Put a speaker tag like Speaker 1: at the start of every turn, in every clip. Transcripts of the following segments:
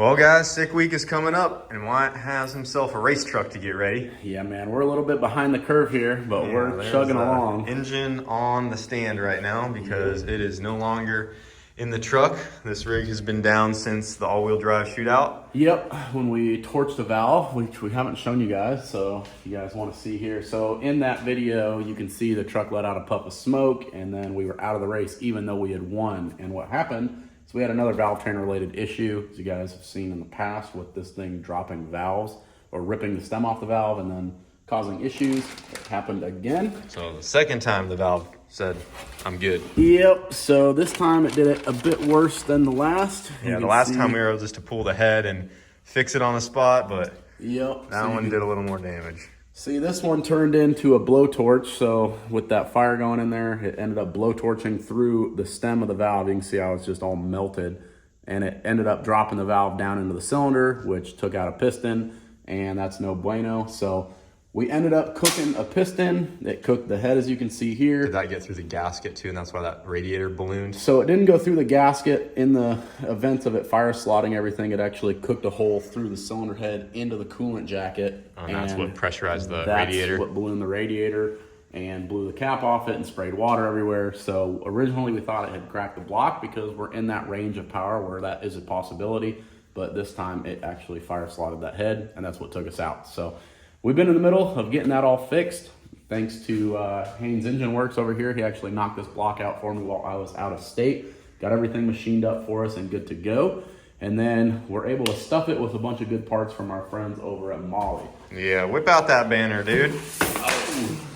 Speaker 1: Well, guys, sick week is coming up, and Wyatt has himself a race truck to get ready.
Speaker 2: Yeah, man, we're a little bit behind the curve here, but we're chugging along.
Speaker 1: Engine on the stand right now because it is no longer in the truck. This rig has been down since the all-wheel drive shootout.
Speaker 2: Yep, when we torched the valve, which we haven't shown you guys, so if you guys want to see here. So in that video, you can see the truck let out a puff of smoke, and then we were out of the race even though we had won. And what happened, so we had another valve train related issue, as you guys have seen in the past, with this thing dropping valves or ripping the stem off the valve and then causing issues. It happened again.
Speaker 1: So the second time the valve said, I'm good.
Speaker 2: Yep, so this time it did it a bit worse than the last.
Speaker 1: Yeah, the last time we were able just to pull the head and fix it on the spot, but that one did a little more damage.
Speaker 2: See, this one turned into a blowtorch, so with that fire going in there, it ended up blowtorching through the stem of the valve. You can see how it's just all melted, and it ended up dropping the valve down into the cylinder, which took out a piston, and that's no bueno. So we ended up cooking a piston. It cooked the head, as you can see here.
Speaker 1: Did that get through the gasket too, and that's why that radiator ballooned?
Speaker 2: So it didn't go through the gasket. In the event of it fire slotting everything, it actually cooked a hole through the cylinder head into the coolant jacket.
Speaker 1: And that's what pressurized the
Speaker 2: That's
Speaker 1: radiator.
Speaker 2: what ballooned the radiator and blew the cap off it and sprayed water everywhere. So originally we thought it had cracked the block because we're in that range of power where that is a possibility. But this time it actually fire slotted that head, and that's what took us out. So we've been in the middle of getting that all fixed. Thanks to Haynes Engine Works over here. He actually knocked this block out for me while I was out of state. Got everything machined up for us and good to go. And then we're able to stuff it with a bunch of good parts from our friends over at MAHLE.
Speaker 1: Yeah, whip out that banner, dude.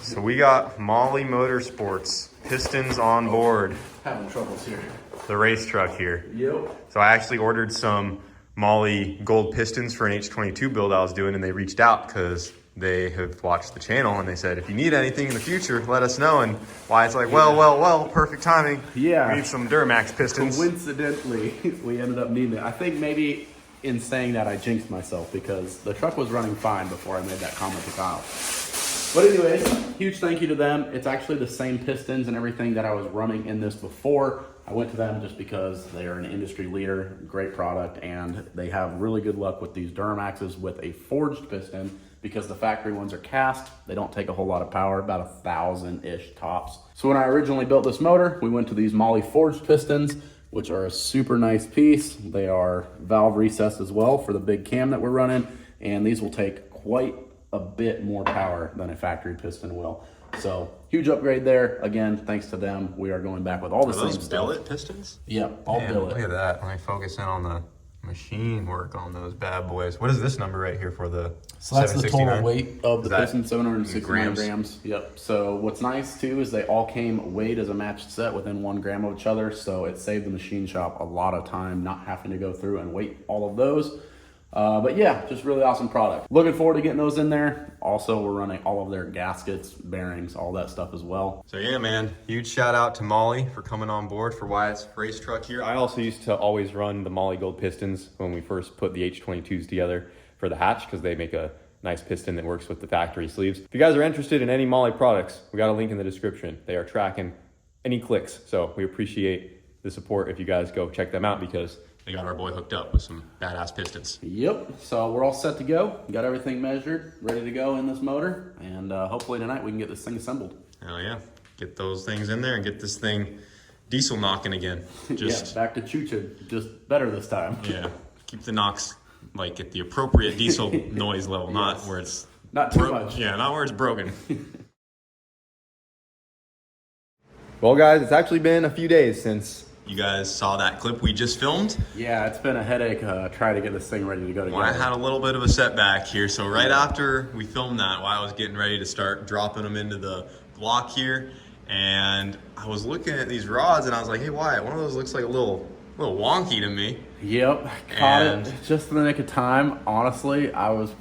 Speaker 1: So we got MAHLE Motorsports, pistons on board.
Speaker 2: Having troubles here.
Speaker 1: The race truck here.
Speaker 2: Yep.
Speaker 1: So I actually ordered some MAHLE gold pistons for an H22 build I was doing, and they reached out because they have watched the channel and they said, if you need anything in the future, let us know. And Wyatt's like, well, perfect timing.
Speaker 2: Yeah.
Speaker 1: We need some Duramax pistons.
Speaker 2: Coincidentally, we ended up needing it. I think maybe in saying that I jinxed myself because the truck was running fine before I made that comment to Kyle. But anyways, huge thank you to them. It's actually the same pistons and everything that I was running in this before. I went to them just because they are an industry leader, great product, and they have really good luck with these Duramaxes with a forged piston because the factory ones are cast. They don't take a whole lot of power, about 1,000-ish tops. So when I originally built this motor, we went to these MAHLE forged pistons, which are a super nice piece. They are valve recessed as well for the big cam that we're running, and these will take quite a bit more power than a factory piston will. So huge upgrade there. Again, thanks to them, we are going back with all the same stuff.
Speaker 1: Billet pistons?
Speaker 2: Yep, all billet.
Speaker 1: Look at that. Let me focus in on the machine work on those bad boys. What is this number right here for the
Speaker 2: So that's the
Speaker 1: 769?
Speaker 2: total weight of the piston, 769
Speaker 1: grams?
Speaker 2: grams. Yep. So what's nice too is they all came weighed as a matched set within 1 gram of each other. So it saved the machine shop a lot of time not having to go through and weight all of those. But yeah, just really awesome product. Looking forward to getting those in there. Also, we're running all of their gaskets, bearings, all that stuff as well.
Speaker 1: So yeah, man, huge shout out to MAHLE for coming on board for Wyatt's race truck here. I also used to always run the MAHLE gold pistons when we first put the H22s together for the hatch because they make a nice piston that works with the factory sleeves. If you guys are interested in any MAHLE products, we got a link in the description. They are tracking any clicks. So we appreciate the support if you guys go check them out because they got our boy hooked up with some badass pistons.
Speaker 2: Yep, so we're all set to go. Got everything measured, ready to go in this motor, and hopefully tonight we can get this thing assembled.
Speaker 1: Hell yeah, get those things in there and get this thing diesel knocking again.
Speaker 2: Yeah, back to choo-choo, just better this time.
Speaker 1: Yeah, keep the knocks like at the appropriate diesel noise level, not where it's
Speaker 2: not too much.
Speaker 1: Yeah, not where it's broken. Well guys, it's actually been a few days since you guys saw that clip we just filmed.
Speaker 2: Yeah, it's been a headache trying to get this thing ready to go together.
Speaker 1: Well, I had a little bit of a setback here. So right after we filmed that, while I was getting ready to start dropping them into the block here, and I was looking at these rods and I was like, hey Wyatt, one of those looks like a little wonky to me.
Speaker 2: Yep, caught it just in the nick of time. Honestly, I was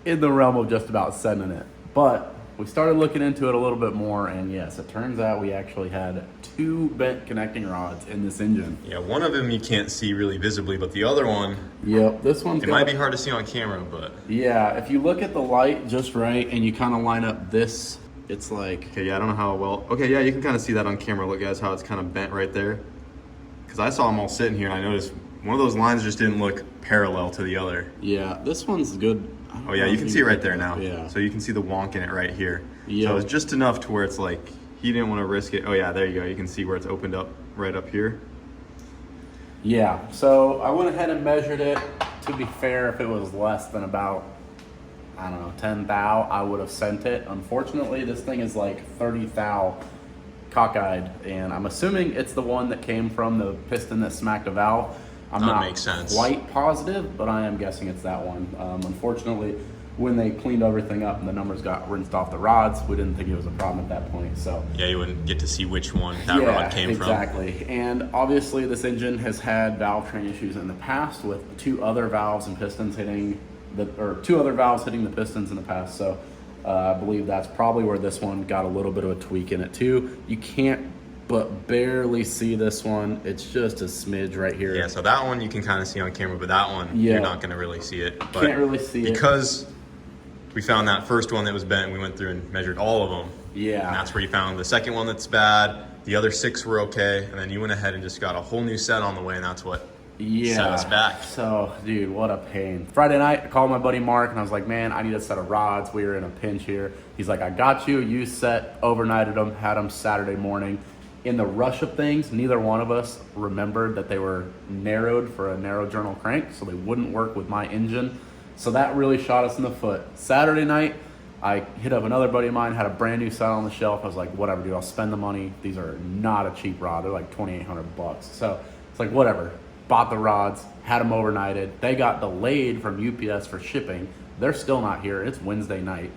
Speaker 2: in the realm of just about sending it. But we started looking into it a little bit more, and yes, it turns out we actually had 2 bent connecting rods in this engine.
Speaker 1: Yeah, one of them you can't see really visibly, but the other one,
Speaker 2: yep, this one's
Speaker 1: it might be hard to see on camera, but
Speaker 2: yeah, if you look at the light just right and you kind of line up this, it's like,
Speaker 1: okay, yeah, I don't know how well, okay, yeah, you can kind of see that on camera. Look guys, how it's kind of bent right there, because I saw them all sitting here and I noticed one of those lines just didn't look parallel to the other.
Speaker 2: Yeah, this one's good.
Speaker 1: Oh yeah, you can see it right there now.
Speaker 2: Yeah.
Speaker 1: So you can see the wonk in it right here.
Speaker 2: Yeah.
Speaker 1: So it's just enough to where it's like, he didn't want to risk it. Oh yeah, there you go. You can see where it's opened up right up here.
Speaker 2: Yeah, so I went ahead and measured it. To be fair, if it was less than about, I don't know, 10 thou, I would have sent it. Unfortunately, this thing is like 30 thou cockeyed, and I'm assuming it's the one that came from the piston that smacked a valve. I'm
Speaker 1: That
Speaker 2: not
Speaker 1: makes sense.
Speaker 2: quite positive, but I am guessing it's that one. Unfortunately, when they cleaned everything up and the numbers got rinsed off the rods, we didn't think it was a problem at that point. So
Speaker 1: Yeah, you wouldn't get to see which one that rod came from.
Speaker 2: Exactly. And obviously this engine has had valve train issues in the past with two other valves and pistons hitting two other valves hitting the pistons in the past. So I believe that's probably where this one got a little bit of a tweak in it too. You can't but barely see this one. It's just a smidge right here.
Speaker 1: Yeah, so that one you can kind of see on camera, but that one, you're not going to really see it. But
Speaker 2: can't really see it.
Speaker 1: Because we found that first one that was bent, we went through and measured all of them.
Speaker 2: Yeah.
Speaker 1: And that's where you found the second one that's bad. The other 6 were okay. And then you went ahead and just got a whole new set on the way, and that's what set us back.
Speaker 2: So, dude, what a pain. Friday night, I called my buddy Mark, and I was like, man, I need a set of rods. We were in a pinch here. He's like, I got you. You overnighted them, had them Saturday morning. In the rush of things, neither one of us remembered that they were narrowed for a narrow journal crank, so they wouldn't work with my engine. So that really shot us in the foot. Saturday night, I hit up another buddy of mine, had a brand new set on the shelf. I was like, whatever, dude, I'll spend the money. These are not a cheap rod. They're like $2,800. So it's like, whatever. Bought the rods, had them overnighted. They got delayed from UPS for shipping. They're still not here. It's Wednesday night.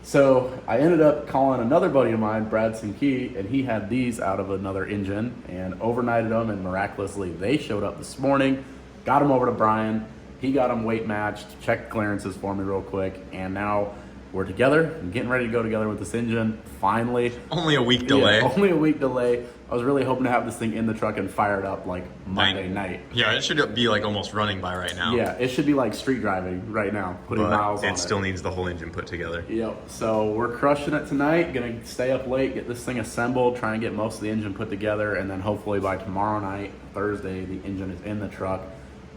Speaker 2: So I ended up calling another buddy of mine, Brad Sinkey, and he had these out of another engine and overnighted them, and miraculously they showed up this morning. Got them over to Brian. He got them weight matched, checked clearances for me real quick, and now we're together and getting ready to go together with this engine. Finally.
Speaker 1: Only a week delay.
Speaker 2: Yeah, only a week delay. I was really hoping to have this thing in the truck and fired up like Monday night.
Speaker 1: Yeah, it should be like almost running by right now.
Speaker 2: Yeah, it should be like street driving right now, putting miles on it.
Speaker 1: It still needs the whole engine put together.
Speaker 2: Yep, so we're crushing it tonight. Gonna stay up late, get this thing assembled, try and get most of the engine put together, and then hopefully by tomorrow night, Thursday, the engine is in the truck.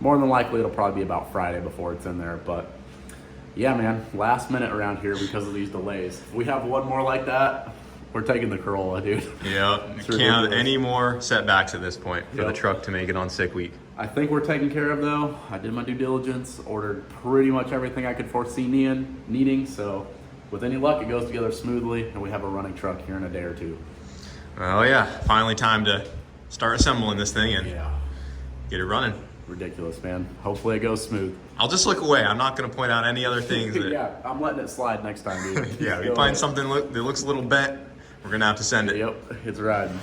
Speaker 2: More than likely, it'll probably be about Friday before it's in there, but yeah, man, last minute around here because of these delays. If we have one more like that, we're taking the Corolla, dude.
Speaker 1: Yeah, can't have any more setbacks at this point for the truck to make it on sick week.
Speaker 2: I think we're taken care of though. I did my due diligence, ordered pretty much everything I could foresee needing, so with any luck, it goes together smoothly, and we have a running truck here in a day or two.
Speaker 1: Well, yeah, finally time to start assembling this thing and get it running.
Speaker 2: Ridiculous, man. Hopefully it goes smooth.
Speaker 1: I'll just look away. I'm not going to point out any other things.
Speaker 2: Yeah, I'm letting it slide next time, dude.
Speaker 1: Yeah, if you find something that looks a little bent, we're going to have to send it.
Speaker 2: Yep, it's riding.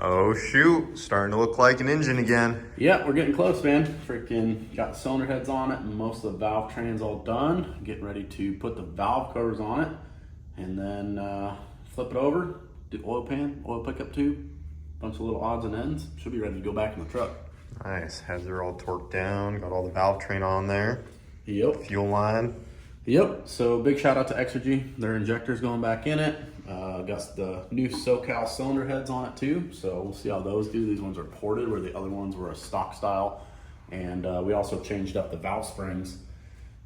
Speaker 1: Oh shoot, starting to look like an engine again.
Speaker 2: Yeah, we're getting close, man. Freaking got cylinder heads on it and most of the valve trains all done. Getting ready to put the valve covers on it and then flip it over, do oil pan, oil pickup tube, bunch of little odds and ends. Should be ready to go back in the truck.
Speaker 1: Nice, heads are all torqued down, got all the valve train on there.
Speaker 2: Yep.
Speaker 1: Fuel line.
Speaker 2: Yep, so big shout out to Exergy. Their injector's going back in it. Got the new SoCal cylinder heads on it too, so we'll see how those do. These ones are ported where the other ones were a stock style. And we also changed up the valve springs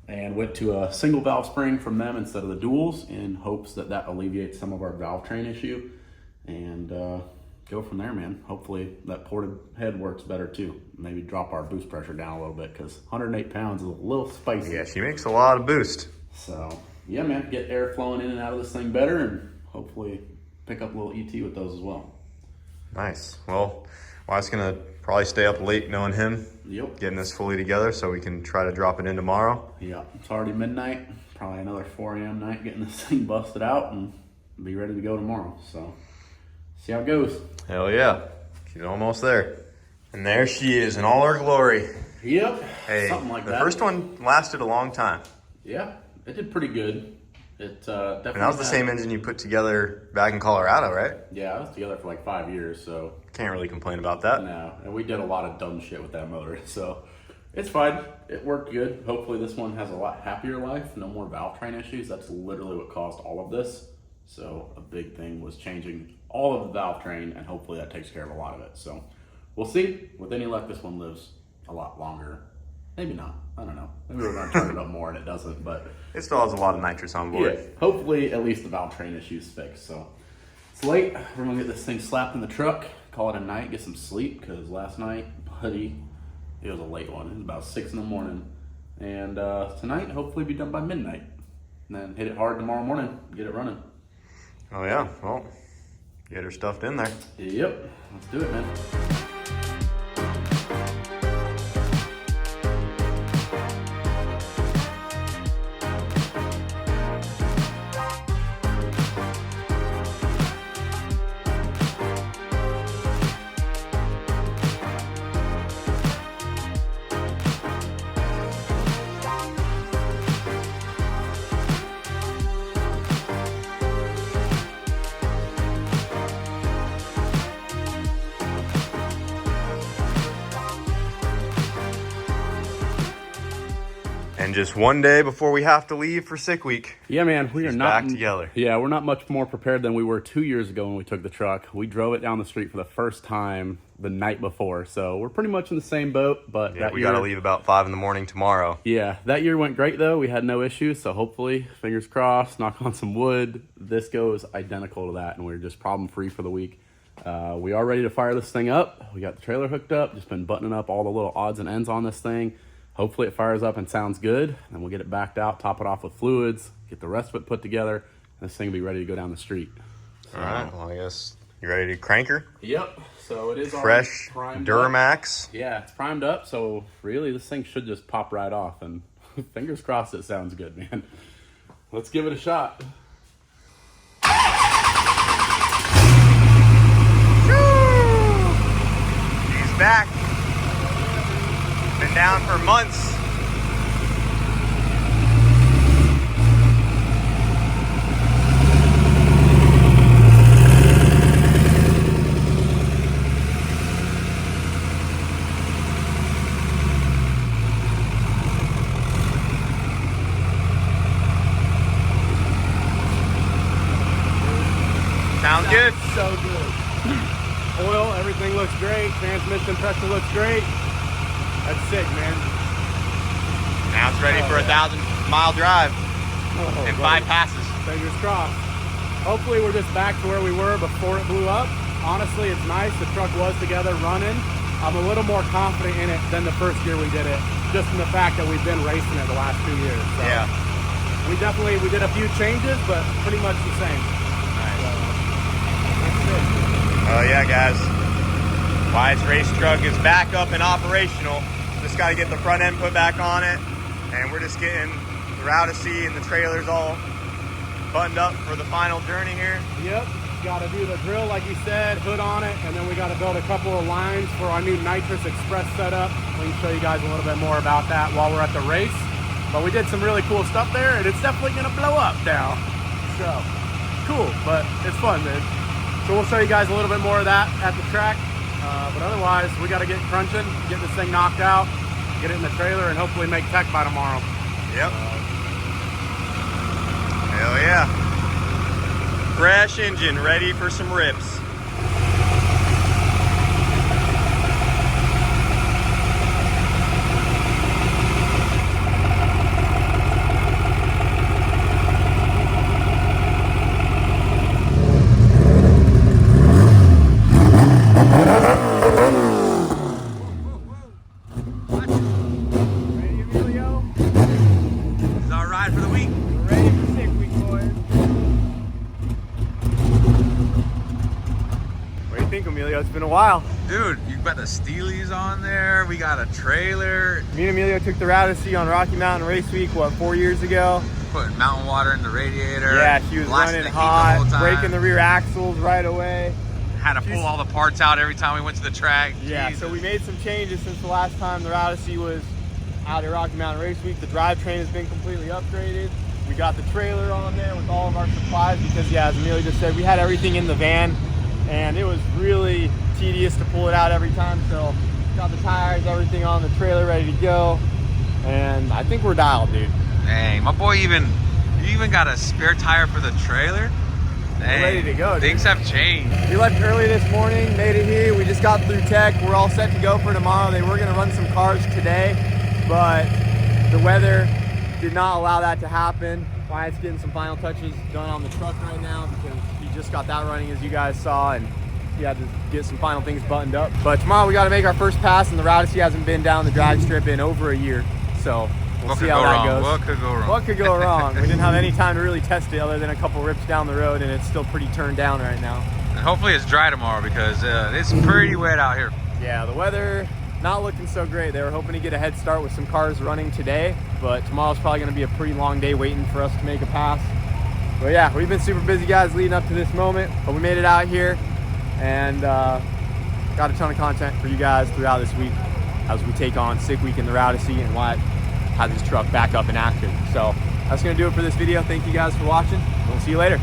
Speaker 2: and went to a single valve spring from them instead of the duals in hopes that that alleviates some of our valve train issue. And go from there, man. Hopefully that ported head works better too. Maybe drop our boost pressure down a little bit because 108 pounds is a little spicy.
Speaker 1: Yeah, she makes a lot of boost.
Speaker 2: So yeah, man, get air flowing in and out of this thing better and hopefully pick up a little ET with those as well.
Speaker 1: Nice. Well, Wyatt's gonna probably stay up late knowing him.
Speaker 2: Yep.
Speaker 1: Getting this fully together so we can try to drop it in tomorrow.
Speaker 2: Yeah, it's already midnight. Probably another 4 a.m. night getting this thing busted out and be ready to go tomorrow. So see how it goes.
Speaker 1: Hell yeah. She's almost there. And there she is in all her glory.
Speaker 2: Yep.
Speaker 1: Hey,
Speaker 2: something like
Speaker 1: the
Speaker 2: that.
Speaker 1: first one lasted a long time.
Speaker 2: Yeah, it did pretty good. It definitely.
Speaker 1: And that was the same engine you put together back in Colorado, right?
Speaker 2: Yeah, I was together for like 5 years, so.
Speaker 1: Can't really complain about that.
Speaker 2: No, and we did a lot of dumb shit with that motor, so it's fine. It worked good. Hopefully this one has a lot happier life, no more valve train issues. That's literally what caused all of this. So a big thing was changing all of the valve train, and hopefully that takes care of a lot of it. So we'll see. With any luck, this one lives a lot longer. Maybe not. I don't know. Maybe we're going to turn it up more and it doesn't, but
Speaker 1: it still has a lot of nitrous on board.
Speaker 2: yeah, hopefully at least the valve train issue's fixed. So it's late. We're going to get this thing slapped in the truck, call it a night, get some sleep, because last night, buddy, it was a late one. It was about 6 in the morning. And tonight, hopefully be done by midnight. And then hit it hard tomorrow morning, get it running.
Speaker 1: Oh yeah, well, get her stuffed in there.
Speaker 2: Yep, let's do it, man.
Speaker 1: And just one day before we have to leave for sick week.
Speaker 2: Yeah, man, we are not
Speaker 1: back together.
Speaker 2: Yeah, we're not much more prepared than we were 2 years ago when we took the truck. We drove it down the street for the first time the night before, so we're pretty much in the same boat. But
Speaker 1: Yeah, we got to leave about 5 in the morning tomorrow.
Speaker 2: Yeah, that year went great though. We had no issues, so hopefully, fingers crossed, knock on some wood, this goes identical to that, and we're just problem free for the week. We are ready to fire this thing up. We got the trailer hooked up, just been buttoning up all the little odds and ends on this thing. Hopefully it fires up and sounds good, and we'll get it backed out, top it off with fluids, get the rest of it put together, and this thing will be ready to go down the street. So,
Speaker 1: all right, well, I guess you ready to crank her?
Speaker 2: Yep, so it is
Speaker 1: fresh
Speaker 2: primed
Speaker 1: Duramax.
Speaker 2: up. Yeah, it's primed up, so really this thing should just pop right off, and fingers crossed it sounds good, man. Let's give it a shot.
Speaker 1: He's back. Been down for months. Sounds good.
Speaker 2: So good. Oil, everything looks great. Transmission pressure looks great. That's sick, man.
Speaker 1: Now it's ready for a 1,000-mile drive and 5 passes.
Speaker 2: Fingers crossed. Hopefully we're just back to where we were before it blew up. Honestly, it's nice. The truck was together running. I'm a little more confident in it than the first year we did it, just in the fact that we've been racing it the last 2 years. So
Speaker 1: Yeah.
Speaker 2: we did a few changes, but pretty much the same.
Speaker 1: Oh yeah, guys. Wyatt's race truck is back up and operational. Just got to get the front end put back on it, and we're just getting the Routacy and the trailers all buttoned up for the final journey here.
Speaker 2: Yep, got to do the grill like you said, hood on it, and then we got to build a couple of lines for our new Nitrous Express setup. We can show you guys a little bit more about that while we're at the race. But we did some really cool stuff there, and it's definitely going to blow up now. So, cool, but it's fun, man. So we'll show you guys a little bit more of that at the track. But otherwise, we got to get crunching, get this thing knocked out, get it in the trailer, and hopefully make tech by tomorrow.
Speaker 1: Yep. Hell yeah. Fresh engine, ready for some rips. It's been a while.
Speaker 3: Dude, you've got the Steelies on there. We got a trailer.
Speaker 1: Me and Emilio took the Routacy on Rocky Mountain Race Week, 4 years ago?
Speaker 3: Putting mountain water in the radiator.
Speaker 1: Yeah, she was running hot, breaking the rear axles right away.
Speaker 3: had to pull all the parts out every time we went to the track.
Speaker 4: Yeah,
Speaker 3: Jesus.
Speaker 4: so we made some changes since the last time the Odyssey was out at Rocky Mountain Race Week. The drivetrain has been completely upgraded. We got the trailer on there with all of our supplies because, yeah, as Amelia just said, we had everything in the van and it was really tedious to pull it out every time. So got the tires, everything on the trailer ready to go. And I think we're dialed, dude.
Speaker 3: Dang, my boy you even got a spare tire for the trailer? Dang,
Speaker 4: We're ready to go, dude.
Speaker 3: Things have changed.
Speaker 4: We left early this morning, made it here. We just got through tech. We're all set to go for tomorrow. They were gonna run some cars today, but the weather did not allow that to happen. Wyatt's getting some final touches done on the truck right now because he just got that running, as you guys saw, and he had to get some final things buttoned up. But tomorrow we got to make our first pass, and the Odyssey hasn't been down the drag strip in over a year, so we'll see how that goes.
Speaker 3: What could go wrong?
Speaker 4: What could go wrong? We didn't have any time to really test it other than a couple rips down the road, and it's still pretty turned down right now.
Speaker 3: And hopefully it's dry tomorrow because it's pretty wet out here.
Speaker 4: Yeah, the weather not looking so great. They were hoping to get a head start with some cars running today, but tomorrow's probably going to be a pretty long day waiting for us to make a pass. But yeah, we've been super busy, guys, leading up to this moment, but we made it out here and got a ton of content for you guys throughout this week as we take on Sick Week in the Odyssey and Wyatt has his truck back up in action. So that's going to do it for this video. Thank you guys for watching. We'll see you later.